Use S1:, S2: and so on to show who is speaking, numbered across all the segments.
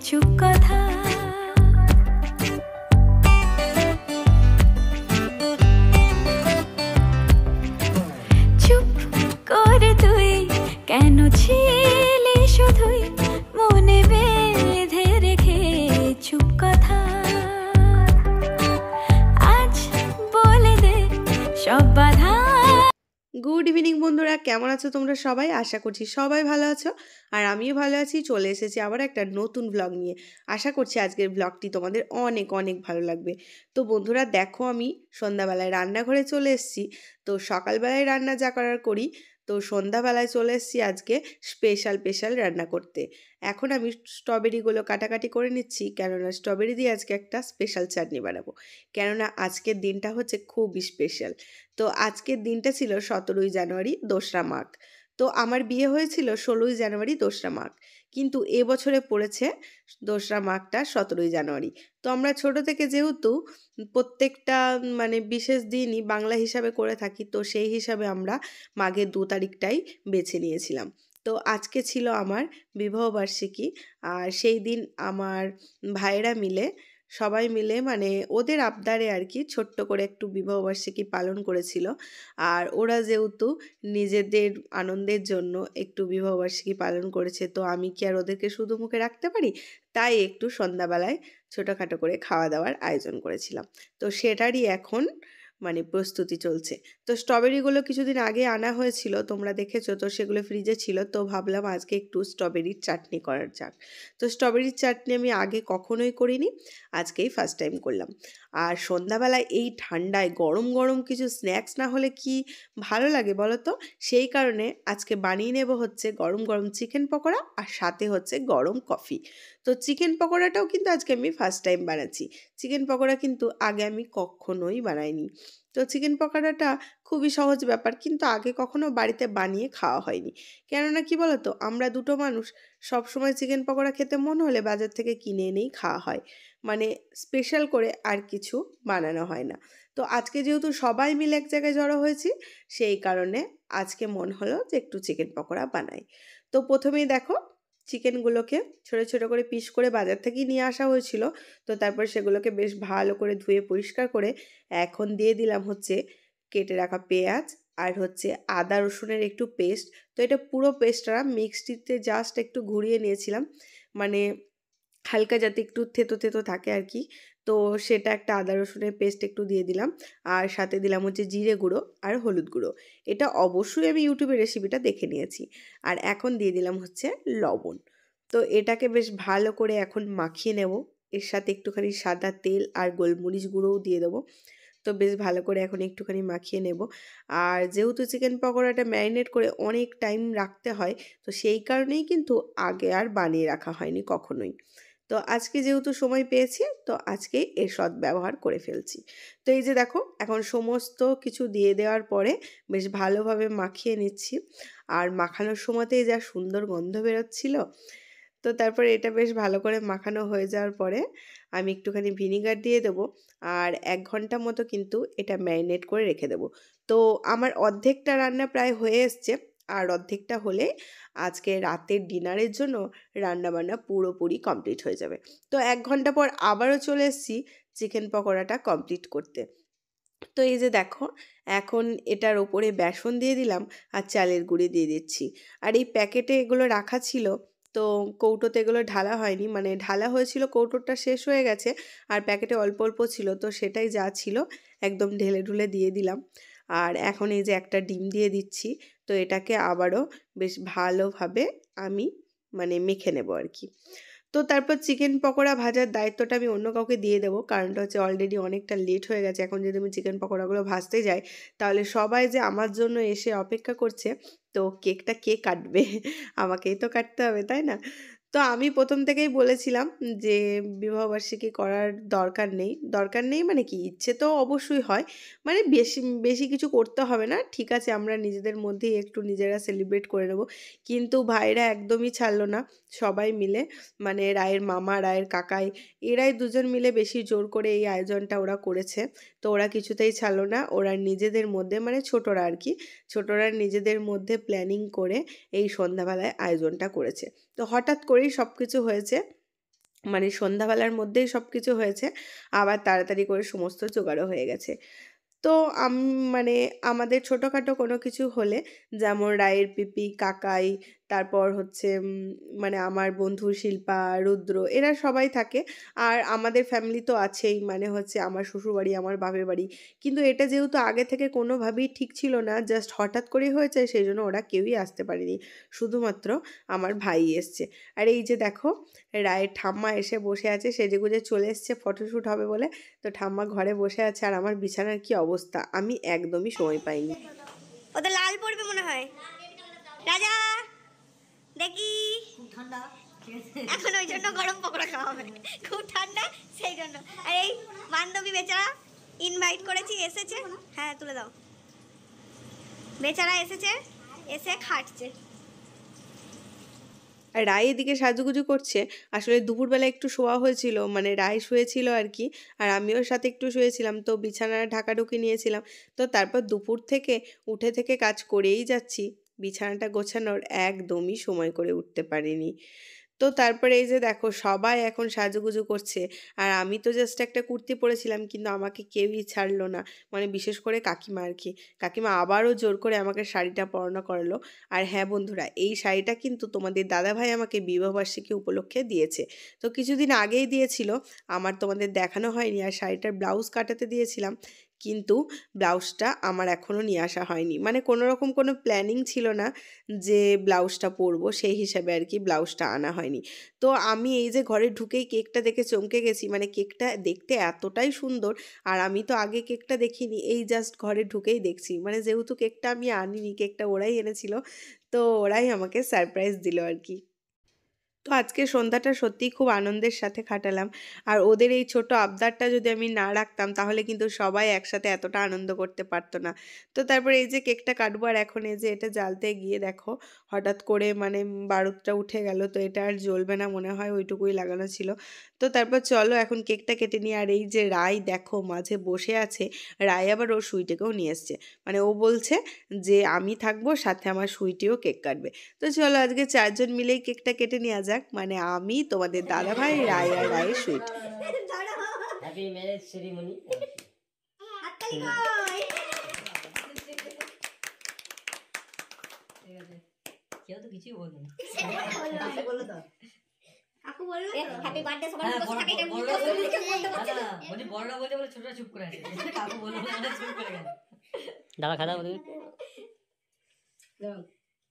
S1: কিছু কথা চুপ করে তুই কেন ছিলি শুধুই মনে বেঁধে রেখে চুপ কথা আজ বলে দে সব বাধা।
S2: গুড ইভিনিং বন্ধুরা, কেমন আছো তোমরা সবাই? আশা করছি সবাই ভালো আছো আর আমিও ভালো আছি। চলে এসেছি আবার একটা নতুন ব্লগ নিয়ে। আশা করছি আজকের ব্লগটি তোমাদের অনেক অনেক ভালো লাগবে। তো বন্ধুরা দেখো, আমি সন্ধ্যাবেলায় রান্নাঘরে চলে এসেছি। তো সকালবেলায় রান্না যা করার করি, তো সন্ধ্যাবেলায় চলে এসেছি আজকে স্পেশাল রান্না করতে। এখন আমি স্ট্রবেরিগুলো কাটাকাটি করে নিচ্ছি, কেননা স্ট্রবেরি দিয়ে আজকে একটা স্পেশাল চাটনি বানাবো। কেননা আজকের দিনটা হচ্ছে খুবই স্পেশাল। তো আজকের দিনটা ছিল 17ই জানুয়ারি, দোসরা মাঘ। তো আমার বিয়ে হয়েছিল 16ই জানুয়ারি, দোসরা মাঘ। কিন্তু এবছরে পড়েছে দোসরা মাঘটা 17ই জানুয়ারি। তো আমরা ছোট থেকে যেহেতু প্রত্যেকটা বিশেষ দিনই বাংলা হিসাবে করে থাকি, তো সেই হিসাবে আমরা মাঘের 2 তারিখটাই বেছে নিয়েছিলাম। তো আজকে ছিল আমার বিবাহবার্ষিকী। আর সেই দিন আমার ভাইয়েরা মিলে সবাই মিলে ওদের আবদারে আর কি ছোট্ট করে একটু বিবাহবার্ষিকী পালন করেছিল। আর ওরা যেহেতু নিজেদের আনন্দের জন্য একটু বিবাহবার্ষিকী পালন করেছে, তো আমি কি আর ওদেরকে শুধু মুখে রাখতে পারি? তাই একটু সন্ধ্যাবেলায় ছোটোখাটো করে খাওয়া দাওয়ার আয়োজন করেছিলাম। তো সেটারই এখন প্রস্তুতি চলছে। তো স্ট্রবেরিগুলো কিছুদিন আগে আনা হয়েছিল, তোমরা দেখেছো, তো সেগুলো ফ্রিজে ছিল। তো ভাবলাম আজকে একটু স্ট্রবেরির চাটনি করার যাক। তো স্ট্রবেরির চাটনি আমি আগে কখনোই করিনি, আজকেই ফার্স্ট টাইম করলাম। আর সন্ধ্যাবেলায় এই ঠান্ডায় গরম গরম কিছু স্ন্যাক্স না হলে কি ভালো লাগে বলো তো? সেই কারণে আজকে বানিয়ে নেব হচ্ছে গরম গরম চিকেন পকোড়া, আর সাথে হচ্ছে গরম কফি। তো চিকেন পকোড়াটাও কিন্তু আজকে আমি ফার্স্ট টাইম বানাচ্ছি। চিকেন পকোড়া কিন্তু আগে আমি কখনোই বানাইনি। তো চিকেন পকোড়াটা খুবই সহজ ব্যাপার, কিন্তু আগে কখনো বাড়িতে বানিয়ে খাওয়া হয়নি। কেননা কি বলো তো, আমরা দুটো মানুষ সব সময় চিকেন পকোড়া খেতে মন হলে বাজার থেকে কিনে এনেই খাওয়া হয়, স্পেশাল করে আর কিছু বানানো হয় না। তো আজকে যেহেতু সবাই মিলে এক জায়গায় জড়ো হয়েছি, সেই কারণে আজকে মন হলো যে একটু চিকেন পকোড়া বানাই। তো প্রথমেই দেখো, চিকেনগুলোকে ছোটো ছোটো করে পিস করে বাজার থেকেই নিয়ে আসা হয়েছিল। তো তারপর সেগুলোকে বেশ ভালো করে ধুয়ে পরিষ্কার করে এখন দিয়ে দিলাম হচ্ছে কেটে রাখা পেঁয়াজ আর হচ্ছে আদা রসুনের একটু পেস্ট। তো এটা পুরো পেস্টটা মিক্সিতে জাস্ট একটু ঘুরিয়ে নিয়েছিলাম, হালকা যাতে একটু থেতো থেতো থাকে আর কি। তো সেটা একটা আদা রসুনের পেস্ট একটু দিয়ে দিলাম, আর সাথে দিলাম হচ্ছে জিরে গুঁড়ো আর হলুদ গুঁড়ো। এটা অবশ্যই আমি ইউটিউবে রেসিপিটা দেখে নিয়েছি। আর এখন দিয়ে দিলাম হচ্ছে লবণ। তো এটাকে বেশ ভালো করে এখন মাখিয়ে নেব। এর সাথে একটুখানি সাদা তেল আর গোলমরিচ গুঁড়োও দিয়ে দেবো। তো বেশ ভালো করে এখন একটুখানি মাখিয়ে নেব। আর যেহেতু চিকেন পকোড়াটা ম্যারিনেট করে অনেক টাইম রাখতে হয়, তো সেই কারণেই কিন্তু আগে আর বানিয়ে রাখা হয়নি কখনোই। তো আজকে যেহেতু সময় পেয়েছি, তো আজকেই এর সদ্ব্যবহার করে ফেলছি। তো এই যে দেখো, এখন সমস্ত কিছু দিয়ে দেওয়ার পরে বেশ ভালোভাবে মাখিয়ে নিচ্ছি। আর মাখানোর সময়তেই যা সুন্দর গন্ধ বেরোচ্ছিল। তো তারপরে এটা বেশ ভালো করে মাখানো হয়ে যাওয়ার পরে আমি একটুখানি ভিনিগার দিয়ে দেবো। আর 1 ঘন্টা মতো কিন্তু এটা ম্যারিনেট করে রেখে দেবো। তো আমার অর্ধেকটা রান্না প্রায় হয়ে এসছে, আর অর্ধেকটা হলে আজকে রাতের ডিনারের জন্য রান্নাবান্না পুরোপুরি কমপ্লিট হয়ে যাবে। তো 1 ঘন্টা পর আবারও চলে এসেছি চিকেন পকোড়াটা কমপ্লিট করতে। তো এই যে দেখো, এখন এটার ওপরে বেসন দিয়ে দিলাম আর চালের গুঁড়ি দিয়ে দিচ্ছি। আর এই প্যাকেটে এগুলো রাখা ছিল, তো কৌটোতে এগুলো ঢালা হয়নি, ঢালা হয়েছিল, কৌটোটা শেষ হয়ে গেছে আর প্যাকেটে অল্প অল্প ছিল, তো সেটাই যা ছিল একদম ঢেলে ঢুলে দিয়ে দিলাম। আর এখন এই যে একটা ডিম দিয়ে দিচ্ছি। তো এটাকে আবারও বেশ ভালোভাবে আমি মেখে নেব আর কি। তো তারপর চিকেন পকোড়া ভাজার দায়িত্বটা আমি অন্য কাউকে দিয়ে দেবো, কারণটা হচ্ছে অলরেডি অনেকটা লেট হয়ে গেছে। এখন যদি আমি চিকেন পকোড়াগুলো ভাজতে যাই, তাহলে সবাই যে আমার জন্য এসে অপেক্ষা করছে, তো কেকটা কে কাটবে? আমাকেই তো কাটতে হবে, তাই না? তো আমি প্রথম থেকেই বলেছিলাম যে বিবাহবার্ষিকী করার দরকার নেই কি, ইচ্ছে তো অবশ্যই হয়, বেশি বেশি কিছু করতে হবে না, ঠিক আছে, আমরা নিজেদের মধ্যেই একটু নিজেরা সেলিব্রেট করে নেব। কিন্তু ভাইরা একদমই ছাড়লো না। সবাই মিলে রায়ের মামা, রায়ের কাকাই, এরাই দুজন মিলে বেশি জোর করে এই আয়োজনটা ওরা করেছে। তো ওরা কিছুতেই ছাড়লো না। ওরা নিজেদের মধ্যে ছোটরা আর কি, ছোটরা নিজেদের মধ্যে প্ল্যানিং করে এই সন্ধ্যাবেলায় আয়োজনটা করেছে। তো হঠাৎ করেই সব কিছু হয়েছে। মানে সন্ধ্যাবেলার মধ্যেই সব কিছু হয়েছে, আবার তাড়াতাড়ি করে সমস্ত জোগাড়ও হয়ে গেছে। তো মানে আমাদের ছোটোখাটো কোনো কিছু হলে, যেমন রায়ের পিপি, কাকাই, তারপর হচ্ছে মানে আমার বন্ধু শিল্পা, রুদ্র, এরা সবাই থাকে। আর আমাদের ফ্যামিলি তো আছেই, মানে হচ্ছে আমার শ্বশুরবাড়ি, আমার বাপের বাড়ি। কিন্তু এটা যেহেতু আগে থেকে কোনোভাবেই ঠিক ছিল না, জাস্ট হঠাৎ করেই হয়েছে, সেই জন্য ওরা কেউই আসতে পারেনি, শুধুমাত্র আমার ভাই এসছে। আর এই যে দেখো, রায়ের ঠাম্মা এসে বসে আছে, সেজেগুজে চলে এসছে ফটোশ্যুট হবে বলে। তো ঠাম্মা ঘরে বসে আছে, আর আমার বিছানার কি অবস্থা, আমি একদমই সময় পাইনি।
S3: ওদের লাল পড়বে মনে হয়। রাজা দেখি ঠান্ডা, এখন ওই জন্য গরম পকোড়া খাওয়া হবে, খুব ঠান্ডা সেই জন্য। আর এই বান্ধবী বেচারা ইনভাইট করেছি, এসেছে। হ্যাঁ তুলে দাও। বেচারা এসেছে, এসে খাটছে।
S2: আর রায় এদিকে সাজুগুজু করছে। আসলে দুপুরবেলা একটু শোয়া হয়েছিল, মানে রায় শুয়েছিল আর কি, আর আমিও সাথে একটু শুয়েছিলাম, তো বিছানা ঢাকাঢুকি নিয়েছিলাম। তো তারপর দুপুর থেকে উঠে থেকে কাজ করেই যাচ্ছি, বিছানাটা গোছানোর একদমই সময় করে উঠতে পারিনি। তো তারপরে এই যে দেখো, সবাই এখন সাজুগুজু করছে, আর আমি তো জাস্ট একটা কুর্তি পরেছিলাম, কিন্তু আমাকে কেউই ছাড়লো না, মানে বিশেষ করে কাকিমা আর কি। কাকিমা আবারও জোর করে আমাকে শাড়িটা পরানো করালো। আর হ্যাঁ বন্ধুরা, এই শাড়িটা কিন্তু তোমাদের দাদাভাই আমাকে বিবাহবার্ষিকী উপলক্ষে দিয়েছে। তো কিছুদিন আগেই দিয়েছিল, আমার তোমাদের দেখানো হয়নি। আর শাড়িটার ব্লাউজ কাটাতে দিয়েছিলাম, কিন্তু ব্লাউজটা আমার এখনও নিয়ে আসা হয়নি, মানে কোনো রকম কোনো প্ল্যানিং ছিল না যে ব্লাউজটা পরবো, সেই হিসাবে আর কি ব্লাউজটা আনা হয়নি। তো আমি এই যে ঘরে ঢুকেই কেকটা দেখে চমকে গেছি, মানে কেকটা দেখতে এতটাই সুন্দর, আর আমি তো আগে কেকটা দেখিনি, এই জাস্ট ঘরে ঢুকেই দেখছি। মানে যেহেতু কেকটা আমি আনিনি, কেকটা ওরাই এনেছিল, তো ওরাই আমাকে সারপ্রাইজ দিল আর কি। তো আজকে সন্ধ্যাটা সত্যিই খুব আনন্দের সাথে কাটালাম। আর ওদের এই ছোট আবদারটা যদি আমি না রাখতাম, তাহলে কিন্তু সবাই একসাথে এতটা আনন্দ করতে পারতো না। তো তারপর এই যে কেকটা কাটবো, আর এখন এই যে এটা জ্বালতে গিয়ে দেখো হঠাৎ করে মানে বারুদটা উঠে গেল, তো এটা আর জ্বলবে না মনে হয়, ওইটুকুই লাগানো ছিল। তো তারপর চলো এখন কেকটা কেটে নিই। আর এই যে রায় দেখো মাঝে বসে আছে, রায় আবার ওর সুইটিকেও নিয়ে এসছে, মানে ও বলছে যে আমি থাকবো সাথে, আমার সুইটিও কেক কাটবে। তো চলো আজকে 4 জন মিলেই কেকটা কেটে নেওয়া যাক, মানে আমি, তোমাদের দাদাভাই, রায় আর রায়ের সুইট।
S4: Happy marriage ceremony.
S3: হাততালি কই?
S4: কেউ তো কিছুই বলবে না।
S3: কাকু বললো হ্যাপি বার্থডে, সবার বসে থাকে, এটা
S4: বললো
S3: বলতে
S4: বড়রা বলছে বলে ছোটরা চুপ করে আছে। কাকু বললো বলে চুপ করে গেল। দাদা খাদা বলি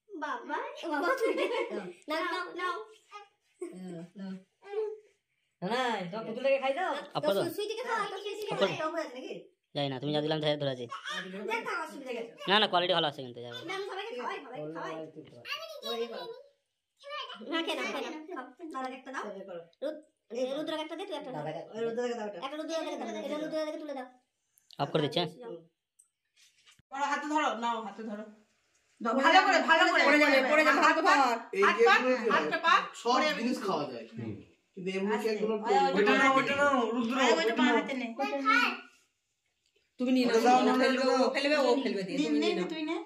S3: বাবা বাবা তুই নাও নাও
S4: না না তো পুতুলকে খাই দাও।
S3: তো সুই থেকে খাও, তো সুই থেকে খাও নাকি?
S4: যাই না, তুমি যা দিলাম ধরে আছে।
S3: দেখা অসুবিধা গেছে
S4: না না, কোয়ালিটি ভালো আছে কিন্তু যাবে।
S3: না আমি সবাইকে খাওয়াই না কেন দাদা একটা দাও, রুদ্রকে একটা দে, তুই একটা দাও, রুদ্রকে দাও, একটা রুদ্রকে দাও, এটা রুদ্রকে তুলে দাও।
S4: অফ করে দিচ্ছে।
S5: বড় হাতে ধরো, নাও হাতে ধরো, ভালো করে পড়ে যাবে হাত পা, হাতটা পা,
S6: সব জিনিস খাওয়া যায়, কিন্তু এমনি কেকগুলো
S5: ওইটা নাও রুদ্র, ওইটা বাঁ হাতে নে, তুমি নিয়ে নাও, ও ফেলবে ও ফেলবে, দিয়ে তুমি নিয়ে নাও, তুই নে।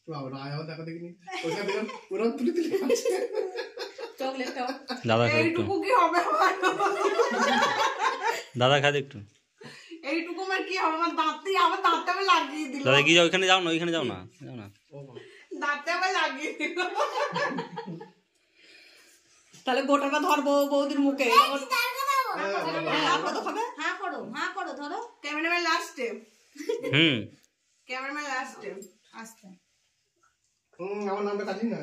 S6: বাবা রায় দেখা দেখিনি, ওটা দিলাম পুরো তুলে তুলে খাচ্ছে।
S5: চকলেটটা
S7: দাদা খাও একটু,
S5: এইটুকু কি হবে?
S7: দাদা খাও একটু।
S5: এইটুকু আমার কি হবে? আমার দাঁতটা আমি লাগিয়ে দিল,
S7: দাদা কি যাও, ওইখানে যাও না, ওইখানে যাও না, যাও না।
S5: দাঁতটা আমি লাগিয়ে দিল। তাহলে গোটাটা ধরবো বৌদির মুখে। হ্যাঁ করো ধরো। ক্যামেরাম্যান লাস্টে, ক্যামেরাম্যান লাস্টে আসতে।
S6: আমার নামটা কাটি না,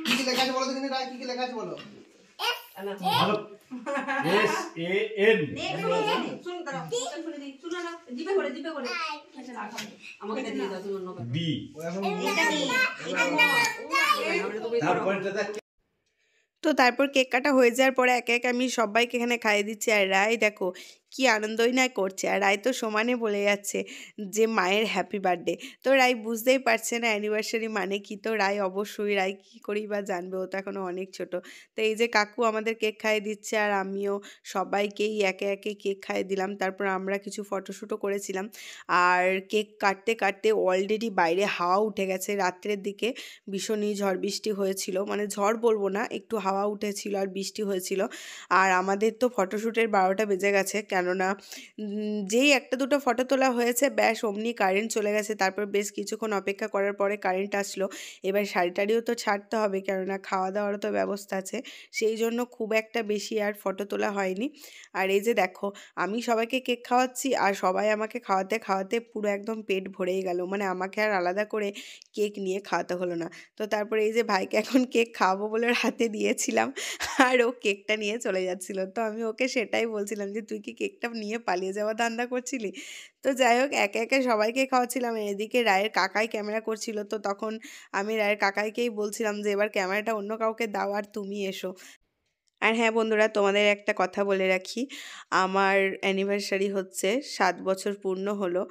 S6: কি কি লেখা আছে বলো দেখিনি, রায় কি কি লেখা আছে বলো।
S5: আমাকে দিয়ে দাও, তুমি অন্য
S7: বি
S2: তো তারপর কেক কাটা হয়ে যাওয়ার পরে একে একে আমি সবাইকে এখানে খাইয়ে দিচ্ছি। আর রায় দেখো কি আনন্দই না করছে। আর রায় তো সমানে বলে যাচ্ছে যে মায়ের হ্যাপি বার্থডে। তো রায় বুঝতেই পারছে না অ্যানিভার্সারি মানে কি, তো রায় অবশ্যই রায় কী করেই বা জানবে, ও তো এখনও অনেক ছোট। তো এই যে কাকু আমাদের কেক খাইয়ে দিচ্ছে আর আমিও সবাইকেই একে একে কেক খাইয়ে দিলাম। তারপর আমরা কিছু ফটোশ্যুটও করেছিলাম। আর কেক কাটতে কাটতে অলরেডি বাইরে হাওয়া উঠে গেছে। রাত্রের দিকে ভীষণই ঝড় বৃষ্টি হয়েছিল, মানে ঝড় বলবো না, একটু হাওয়া উঠেছিল আর বৃষ্টি হয়েছিল। আর আমাদের তো ফটোশ্যুটের 12টা বেজে গেছে, কেননা যেই একটা দুটো ফটো তোলা হয়েছে ব্যাস অমনি কারেন্ট চলে গেছে। তারপর বেশ কিছুক্ষণ অপেক্ষা করার পরে কারেন্ট আসলো। এবার শাড়ি টাড়িও তো ছাড়তে হবে, কেননা খাওয়া দাওয়ারও তো ব্যবস্থা আছে, সেই জন্য খুব একটা বেশি আর ফটো তোলা হয়নি। আর এই যে দেখো আমি সবাইকে কেক খাওয়াচ্ছি আর সবাই আমাকে খাওয়াতে খাওয়াতে পুরো একদম পেট ভরেই গেল, মানে আমাকে আর আলাদা করে কেক নিয়ে খাওয়াতে হলো না। তো তারপরে এই যে ভাইকে এখন কেক খাওয়াবো বলে ওর হাতে দিয়েছিলাম আর ও কেকটা নিয়ে চলে যাচ্ছিল। তো আমি ওকে সেটাই বলছিলাম যে তুই কি কেকটা নিয়ে পালিয়ে যাওয়া ধান্দা করছিলি। তো যাই হোক একে একে সবাইকে খাওয়াচ্ছিলাম, এদিকে রায়ের কাকাই ক্যামেরা করছিল। তো তখন আমি রায়ের কাকাইকেই বলছিলাম যে এবার ক্যামেরাটা অন্য কাউকে দাও আর তুমি এসো। আর হ্যাঁ বন্ধুরা, তোমাদের একটা কথা বলে রাখি, আমার অ্যানিভার্সারি হচ্ছে 7 বছর পূর্ণ হলো।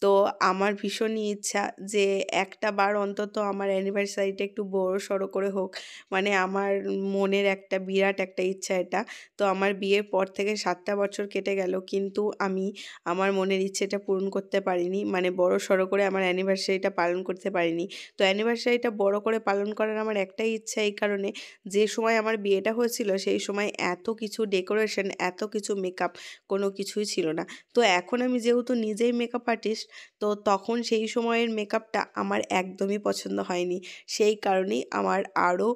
S2: তো আমার ভীষণই ইচ্ছা যে একটা বার অন্তত আমার অ্যানিভার্সারিটা একটু বড়সড় করে হোক, মানে আমার মনের একটা বিরাট একটা ইচ্ছা এটা। তো আমার বিয়ের পর থেকে 7টা বছর কেটে গেল, কিন্তু আমি আমার মনের ইচ্ছেটা পূরণ করতে পারিনি, মানে বড়সড় করে আমার অ্যানিভার্সারিটা পালন করতে পারিনি। তো অ্যানিভার্সারিটা বড় করে পালন করার আমার একটাই ইচ্ছা, এই কারণে যে সময় আমার বিয়েটা হয়েছিল সেই সময় এত কিছু ডেকোরেশন, এত কিছু মেকআপ কোনো কিছুই ছিল না। তো এখন আমি যেহেতু নিজেই মেকআপ আর্টিস্ট, তো তখন সেই সময়ের মেকআপটা আমার একদমই পছন্দ হয়নি, সেই কারণেই আমার আরও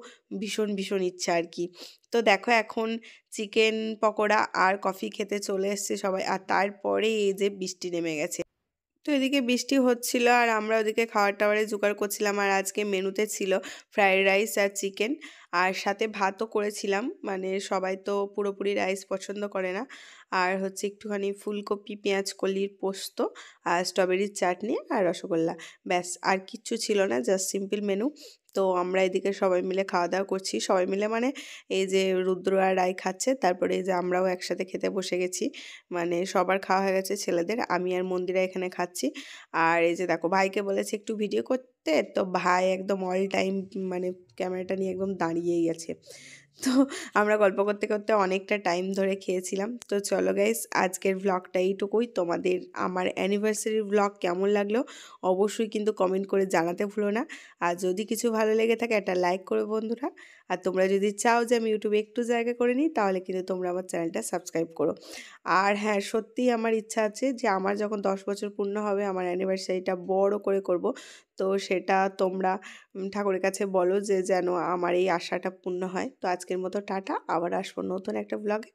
S2: ভীষণ ভীষণ ইচ্ছা আর কি। তো দেখো এখন চিকেন পকোড়া আর কফি খেতে চলে এসছে সবাই, আর তারপরে এই যে বৃষ্টি নেমে গেছে। তো এদিকে বৃষ্টি হচ্ছিল আর আমরা ওদিকে খাবার টাবারে জোগাড় করছিলাম। আর আজকে মেনুতে ছিল ফ্রাইড রাইস আর চিকেন, আর সাথে ভাতও করেছিলাম, মানে সবাই তো পুরোপুরি রাইস পছন্দ করে না। আর হচ্ছে একটুখানি ফুলকপি পেঁয়াজ কলির পোস্ত আর স্ট্রবেরির চাটনি আর রসগোল্লা, ব্যাস আর কিচ্ছু ছিল না, জাস্ট সিম্পল মেনু। তো আমরা এদিকে সবাই মিলে খাওয়া দাওয়া করছি, সবাই মিলে মানে এই যে রুদ্র আর রায় খাচ্ছে, তারপরে এই যে আমরাও একসাথে খেতে বসে গেছি, মানে সবার খাওয়া হয়ে গেছে ছেলেদের, আমি আর মন্দিরা এখানে খাচ্ছি। আর এই যে দেখো ভাইকে বলেছে একটু ভিডিও করতে, তো ভাই একদম অল টাইম মানে ক্যামেরাটা নিয়ে একদম দাঁড়িয়েই গেছে। তো আমরা গল্প করতে করতে অনেকটা টাইম ধরে খেয়েছিলাম। তো চলো গাইস, আজকের ভ্লগটা এইটুকুই। তোমাদের আমার অ্যানিভার্সারির ভ্লগ কেমন লাগলো অবশ্যই কিন্তু কমেন্ট করে জানাতে ভুলো না। আর যদি কিছু ভালো লেগে থাকে একটা লাইক করো বন্ধুরা। আর তোমরা যদি চাও যে আমি ইউটিউবে একটু জায়গা করে নিই, তাহলে কিন্তু তোমরা আমার চ্যানেলটা সাবস্ক্রাইব করো। আর হ্যাঁ, সত্যিই আমার ইচ্ছা আছে যে আমার যখন 10 বছর পূর্ণ হবে আমার অ্যানিভার্সারিটা বড় করে করব। তো সেটা তোমরা ঠাকুরের কাছে বলো যে যেন আমার এই আশাটা পূর্ণ হয়। তো আজকের মতো টাটা, আবার আসবো নতুন একটা ব্লগে।